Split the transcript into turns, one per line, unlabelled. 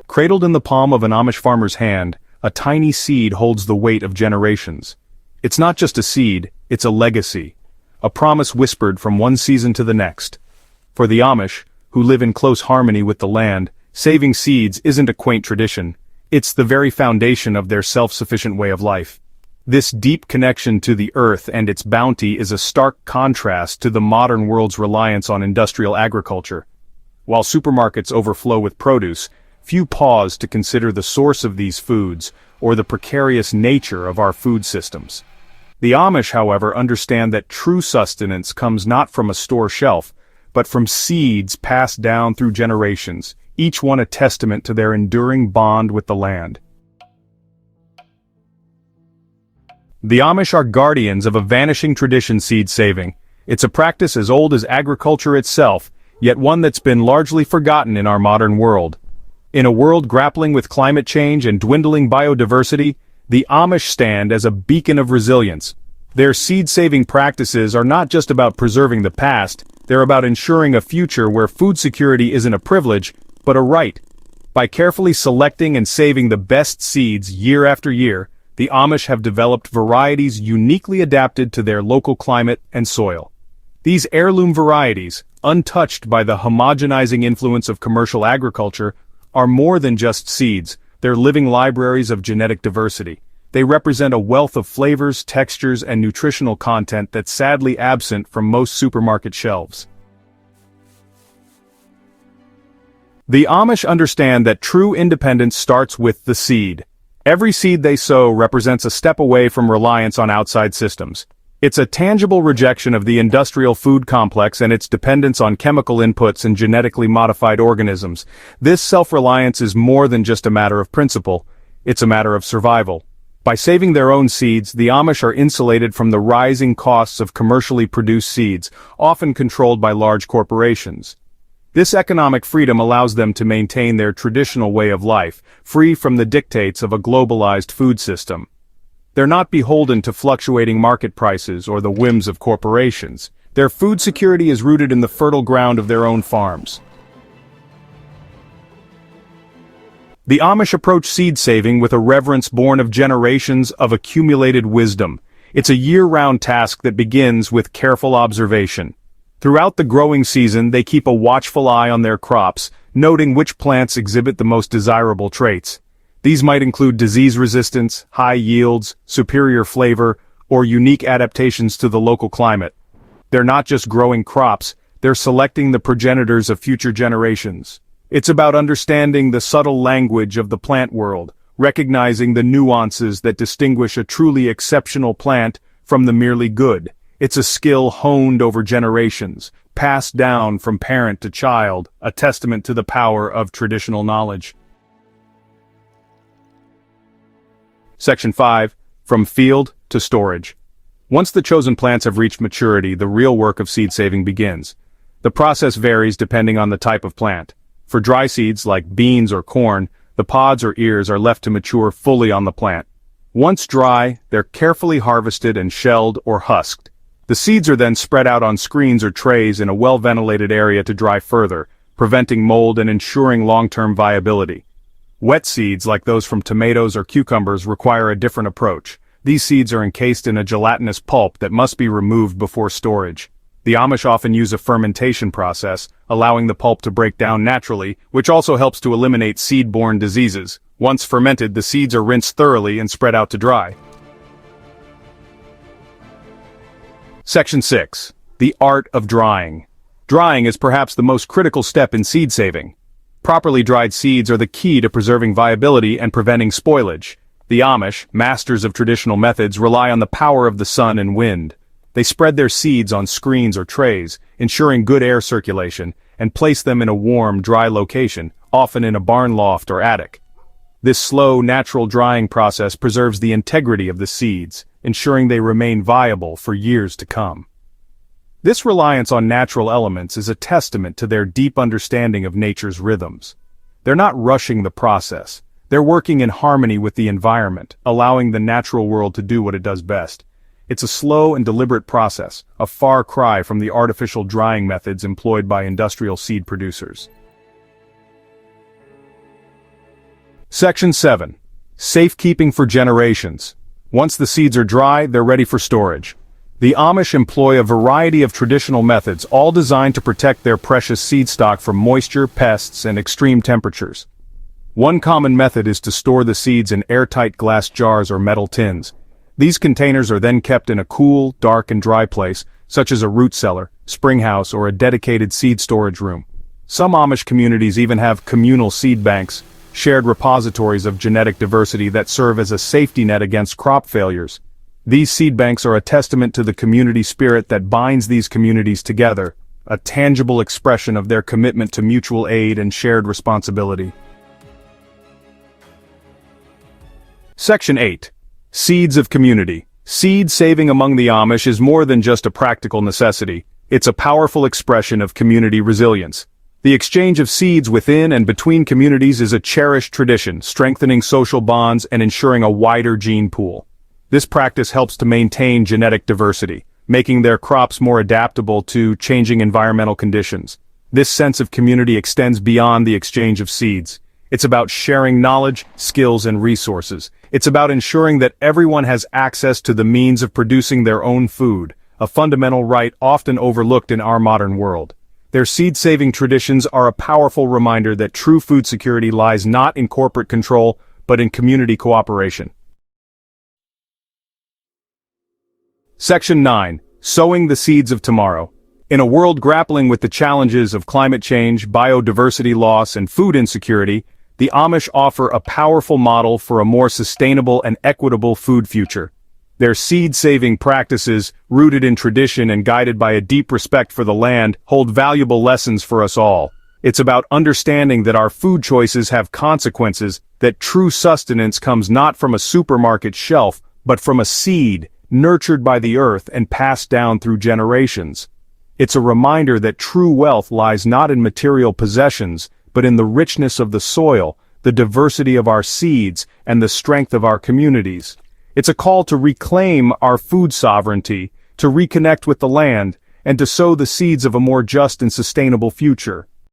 Cradled in the palm of an Amish farmer's hand, a tiny seed holds the weight of generations. It's not just a seed, it's a legacy. A promise whispered from one season to the next. For the Amish, who live in close harmony with the land, saving seeds isn't a quaint tradition. It's the very foundation of their self-sufficient way of life. This deep connection to the earth and its bounty is a stark contrast to the modern world's reliance on industrial agriculture. While supermarkets overflow with produce, few pause to consider the source of these foods or the precarious nature of our food systems. The Amish, however, understand that true sustenance comes not from a store shelf, but from seeds passed down through generations, each one a testament to their enduring bond with the land. The Amish are guardians of a vanishing tradition: seed saving. It's a practice as old as agriculture itself, yet one that's been largely forgotten in our modern world. In a world grappling with climate change and dwindling biodiversity, the Amish stand as a beacon of resilience. Their seed-saving practices are not just about preserving the past, they're about ensuring a future where food security isn't a privilege, but a right. By carefully selecting and saving the best seeds year after year, the Amish have developed varieties uniquely adapted to their local climate and soil. These heirloom varieties, untouched by the homogenizing influence of commercial agriculture, are more than just seeds. They're living libraries of genetic diversity. They represent a wealth of flavors, textures, and nutritional content that's sadly absent from most supermarket shelves. The Amish understand that true independence starts with the seed. Every seed they sow represents a step away from reliance on outside systems. It's a tangible rejection of the industrial food complex and its dependence on chemical inputs and genetically modified organisms. This self-reliance is more than just a matter of principle, it's a matter of survival. By saving their own seeds, the Amish are insulated from the rising costs of commercially produced seeds, often controlled by large corporations. This economic freedom allows them to maintain their traditional way of life, free from the dictates of a globalized food system. They're not beholden to fluctuating market prices or the whims of corporations. Their food security is rooted in the fertile ground of their own farms. The Amish approach seed saving with a reverence born of generations of accumulated wisdom. It's a year-round task that begins with careful observation. Throughout the growing season, they keep a watchful eye on their crops, noting which plants exhibit the most desirable traits. These might include disease resistance, high yields, superior flavor, or unique adaptations to the local climate. They're not just growing crops, they're selecting the progenitors of future generations. It's about understanding the subtle language of the plant world, recognizing the nuances that distinguish a truly exceptional plant from the merely good. It's a skill honed over generations, passed down from parent to child, a testament to the power of traditional knowledge. Section 5. From field to storage. Once the chosen plants have reached maturity, the real work of seed saving begins. The process varies depending on the type of plant. For dry seeds like beans or corn, the pods or ears are left to mature fully on the plant. Once dry, they're carefully harvested and shelled or husked. The seeds are then spread out on screens or trays in a well-ventilated area to dry further, preventing mold and ensuring long-term viability. Wet seeds, like those from tomatoes or cucumbers, require a different approach. These seeds are encased in a gelatinous pulp that must be removed before storage. The Amish often use a fermentation process, allowing the pulp to break down naturally, which also helps to eliminate seed-borne diseases. Once fermented, the seeds are rinsed thoroughly and spread out to dry. Section 6. The art of drying. Drying is perhaps the most critical step in seed saving. Properly dried seeds are the key to preserving viability and preventing spoilage. The Amish, masters of traditional methods, rely on the power of the sun and wind. They spread their seeds on screens or trays, ensuring good air circulation, and place them in a warm, dry location, often in a barn loft or attic. This slow, natural drying process preserves the integrity of the seeds, ensuring they remain viable for years to come. This reliance on natural elements is a testament to their deep understanding of nature's rhythms. They're not rushing the process. They're working in harmony with the environment, allowing the natural world to do what it does best. It's a slow and deliberate process, a far cry from the artificial drying methods employed by industrial seed producers. Section 7. Safekeeping for generations. Once the seeds are dry, they're ready for storage. The Amish employ a variety of traditional methods, all designed to protect their precious seed stock from moisture, pests, and extreme temperatures. One common method is to store the seeds in airtight glass jars or metal tins. These containers are then kept in a cool, dark and dry place, such as a root cellar, spring house, or a dedicated seed storage room. Some Amish communities even have communal seed banks, shared repositories of genetic diversity that serve as a safety net against crop failures. These seed banks are a testament to the community spirit that binds these communities together, a tangible expression of their commitment to mutual aid and shared responsibility. Section 8. Seeds of community. Seed saving among the Amish is more than just a practical necessity. It's a powerful expression of community resilience. The exchange of seeds within and between communities is a cherished tradition, strengthening social bonds and ensuring a wider gene pool. This practice helps to maintain genetic diversity, making their crops more adaptable to changing environmental conditions. This sense of community extends beyond the exchange of seeds. It's about sharing knowledge, skills, and resources. It's about ensuring that everyone has access to the means of producing their own food, a fundamental right often overlooked in our modern world. Their seed-saving traditions are a powerful reminder that true food security lies not in corporate control, but in community cooperation. Section 9. Sowing the seeds of tomorrow. In a world grappling with the challenges of climate change, biodiversity loss, and food insecurity, the Amish offer a powerful model for a more sustainable and equitable food future. Their seed-saving practices, rooted in tradition and guided by a deep respect for the land, hold valuable lessons for us all. It's about understanding that our food choices have consequences, that true sustenance comes not from a supermarket shelf, but from a seed, nurtured by the earth and passed down through generations. It's a reminder that true wealth lies not in material possessions, but in the richness of the soil, the diversity of our seeds, and the strength of our communities. It's a call to reclaim our food sovereignty, to reconnect with the land, and to sow the seeds of a more just and sustainable future.